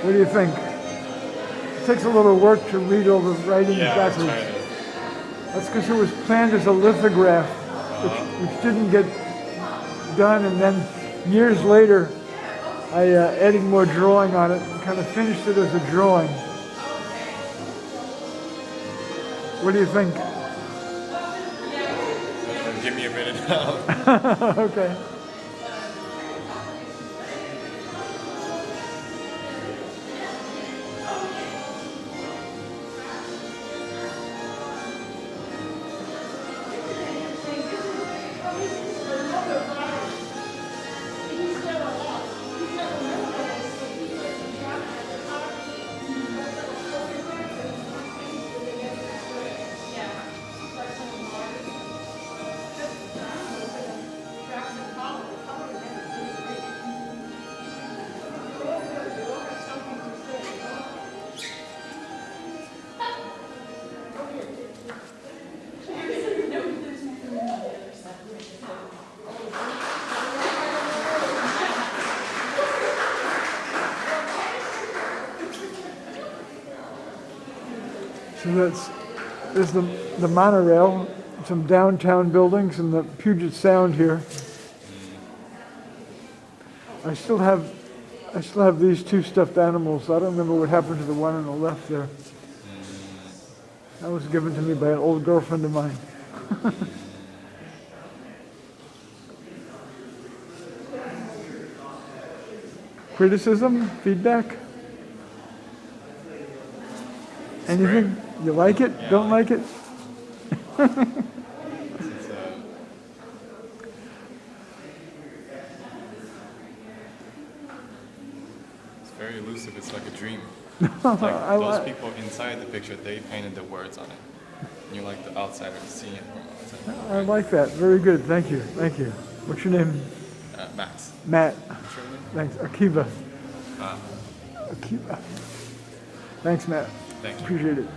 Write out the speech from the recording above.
What do you think? It takes a little work to read all the writing backwards. That's because it was planned as a lithograph, which didn't get done, and then years later, I added more drawing on it and kind of finished it as a drawing. What do you think? Give me a minute now. Okay. So there's the monorail, some downtown buildings, and the Puget Sound here. I still have these two stuffed animals. I don't remember what happened to the one on the left there. That was given to me by an old girlfriend of mine. Criticism? Feedback? Anything? You like it? Yeah, don't like it? It's very elusive. It's like a dream. It's like those people inside the picture, they painted the words on it. And you're like the outsider seeing it from outside. I like that. Very good. Thank you. Thank you. What's your name? Max. Matt. What's your name? Thanks. Akiva. Akiva. Thanks, Matt. Thank you. Appreciate it.